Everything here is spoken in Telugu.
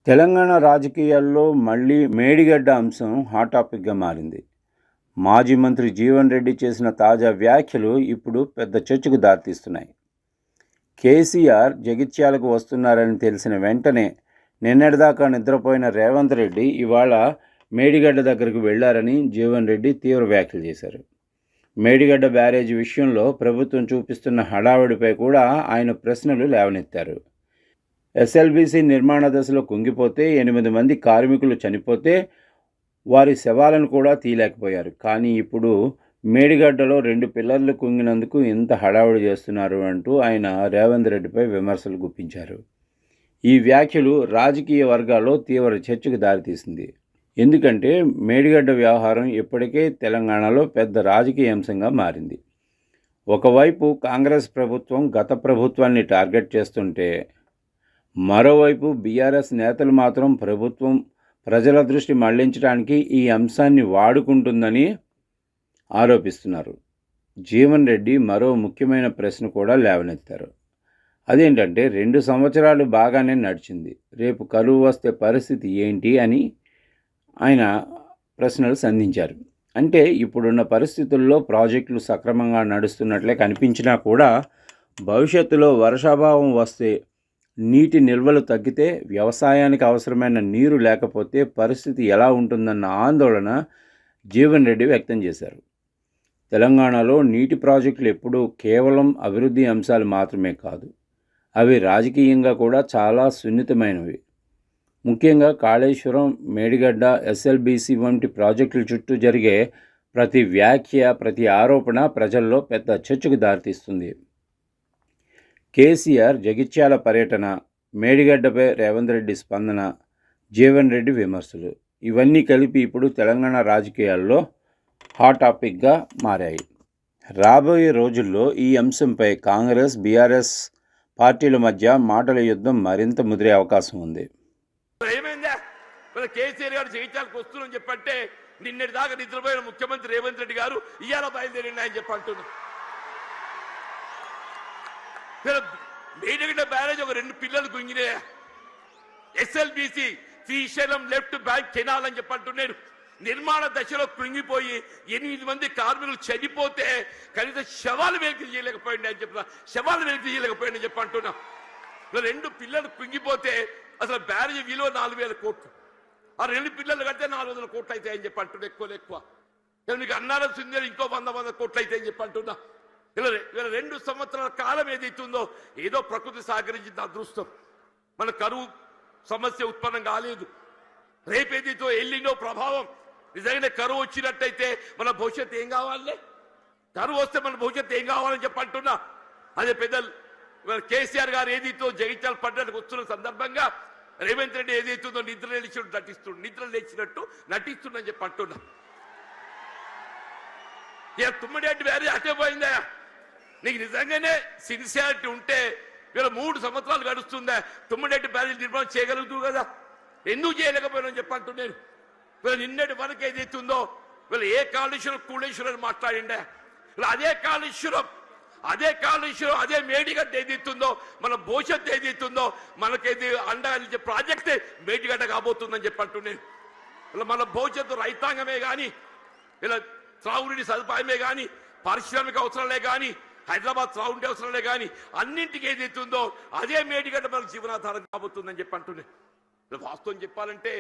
తెలంగాణ రాజకీయాల్లో మళ్ళీ మేడిగడ్డ అంశం హాట్ టాపిక్గా మారింది. మాజీ మంత్రి జీవన్ రెడ్డి చేసిన తాజా వ్యాఖ్యలు ఇప్పుడు పెద్ద చర్చకు దారితీస్తున్నాయి. కేసీఆర్ జగిత్యాలకు వస్తున్నారని తెలిసిన వెంటనే నిన్నటిదాకా నిద్రపోయిన రేవంత్ రెడ్డి ఇవాళ మేడిగడ్డ దగ్గరకు వెళ్లారని జీవన్ రెడ్డి తీవ్ర వ్యాఖ్యలు చేశారు. మేడిగడ్డ బ్యారేజీ విషయంలో ప్రభుత్వం చూపిస్తున్న హడావుడిపై కూడా ఆయన ప్రశ్నలు లేవనెత్తారు. ఎస్ఎల్బీసీ నిర్మాణ దశలో కుంగిపోతే 8 మంది కార్మికులు చనిపోతే వారి శవాలను కూడా తీయలేకపోయారు. కానీ ఇప్పుడు మేడిగడ్డలో 2 పిల్లర్లు కుంగినందుకు ఇంత హడావుడి చేస్తున్నారు అంటూ ఆయన రేవంత్ రెడ్డిపై విమర్శలు గుప్పించారు. ఈ వ్యాఖ్యలు రాజకీయ వర్గాల్లో తీవ్ర చర్చకు దారితీసింది. ఎందుకంటే మేడిగడ్డ వ్యవహారం ఇప్పటికే తెలంగాణలో పెద్ద రాజకీయ అంశంగా మారింది. ఒకవైపు కాంగ్రెస్ ప్రభుత్వం గత ప్రభుత్వాన్ని టార్గెట్ చేస్తుంటే, మరోవైపు బీఆర్ఎస్ నేతలు మాత్రం ప్రభుత్వం ప్రజల దృష్టి మళ్లించడానికి ఈ అంశాన్ని వాడుకుంటుందని ఆరోపిస్తున్నారు. జీవన్ రెడ్డి మరో ముఖ్యమైన ప్రశ్న కూడా లేవనెత్తారు. అదేంటంటే 2 సంవత్సరాలు బాగానే నడిచింది, రేపు కరువు వస్తే పరిస్థితి ఏంటి అని ఆయన ప్రశ్నలు సంధించారు. అంటే ఇప్పుడున్న పరిస్థితుల్లో ప్రాజెక్టులు సక్రమంగా నడుస్తున్నట్లే కనిపించినా కూడా భవిష్యత్తులో వర్షాభావం వస్తే, నీటి నిల్వలు తగ్గితే, వ్యవసాయానికి అవసరమైన నీరు లేకపోతే పరిస్థితి ఎలా ఉంటుందన్న ఆందోళన జీవన్ రెడ్డి వ్యక్తం చేశారు. తెలంగాణలో నీటి ప్రాజెక్టులు ఎప్పుడూ కేవలం అభివృద్ధి అంశాలు మాత్రమే కాదు, అవి రాజకీయంగా కూడా చాలా సున్నితమైనవి. ముఖ్యంగా కాళేశ్వరం, మేడిగడ్డ, ఎస్ఎల్బీసీ వంటి ప్రాజెక్టుల చుట్టూ జరిగే ప్రతి వ్యాఖ్య, ప్రతి ఆరోపణ ప్రజల్లో పెద్ద చర్చకు దారితీస్తుంది. కేసీఆర్ జగిత్యాల పర్యటన, మేడిగడ్డపై రేవంత్ రెడ్డి స్పందన, జీవన్ రెడ్డి విమర్శలు, ఇవన్నీ కలిపి ఇప్పుడు తెలంగాణ రాజకీయాల్లో హాట్ టాపిక్గా మారాయి. రాబోయే రోజుల్లో ఈ అంశంపై కాంగ్రెస్, బీఆర్ఎస్ పార్టీల మధ్య మాటల యుద్ధం మరింత ముదిరే అవకాశం ఉంది. ఏమైందా కేసీఆర్ గారు జగిత్యాలకు వస్తున్నారని చెప్పంటే నిన్నటి దాకా నిద్రపోయిన ముఖ్యమంత్రి రేవంత్ రెడ్డి గారు ఇవాళ బయలుదేరిండి అని చెప్పంటున్నారు. మేడిగడ్డ బ్యారేజ్ ఒక 2 పిల్లలు కుంగినే, SLBC Srisailam left bank canal అని చెప్పంటున్నారు. నిర్మాణ దశలో కృంగిపోయి 8 మంది కార్మికులు చనిపోతే కనీసం శవాలు వెలికి చేయలేకపోయింది అని చెప్తున్నా, శవాలు వెలికి చేయలేకపోయింది చెప్పంటున్నా. 2 పిల్లలు కృంగిపోతే అసలు బ్యారేజ్ విలువ 4000 కోట్లు, ఆ 2 పిల్లలు కడితే 400 కోట్లు అయితే అని చెప్పి అంటున్నా. ఎక్కువ మీకు అన్నారం సింధు ఇంకో 100 కోట్లు అయితే అని చెప్పి అంటున్నా. ఇలా 2 సంవత్సరాల కాలం ఏదైతుందో ఏదో ప్రకృతి సహకరించింది అదృష్టం. మన కరువు సమస్య ఉత్పన్నం కాలేదు. రేపేదైతో ఎల్లినో ప్రభావం నిజంగానే కరువు వచ్చినట్టయితే మన భవిష్యత్తు ఏం కావాలి? కరువు వస్తే మన భవిష్యత్తు ఏం కావాలని చెప్పి అంటున్నా. అదే పెద్దలు కేసీఆర్ గారు ఏదైతే జగిత్యాల పట్టణానికి వస్తున్న సందర్భంగా రేవంత్ రెడ్డి ఏదైతుందో నిద్ర లేచినట్టు నటిస్తుందని చెప్పి అంటున్నా. ఇక తుమ్మడి బ్యారేజ్ అటే పోయిందా? నీకు నిజంగానే సిన్సియారిటీ ఉంటే వీళ్ళ 3 సంవత్సరాలు గడుస్తుందా తుమ్మడి బ్యారేజ్ నిర్మాణం చేయగలుగుతావు కదా, ఎందుకు చేయలేకపోయినా చెప్పంటున్నాను. వీళ్ళు నిన్నటి వరకు ఏదైతుందో వీళ్ళు ఏ కాళేశ్వరం కూళేశ్వరం అని మాట్లాడిండే, అదే కాళేశ్వరం అదే మేడిగడ్డ ఏదైతుందో మన భవిష్యత్తు ఏదైతుందో మనకేది అండగా ప్రాజెక్టే మేడిగడ్డ కాబోతుందని చెప్పంటున్నాను. ఇలా మన భవిష్యత్తు రైతాంగమే కానీ, ఇలా త్రాగునీటి సదుపాయమే కానీ, పారిశ్రామిక అవసరాలే కానీ, హైదరాబాద్ త్రాగునీటి అవసరాలే కానీ అన్నింటికి ఏదైతుందో అదే మేడిగడ్డ మనకు జీవనాధారం కాబోతుందని చెప్పి అంటున్నాను. వాస్తవం చెప్పాలంటే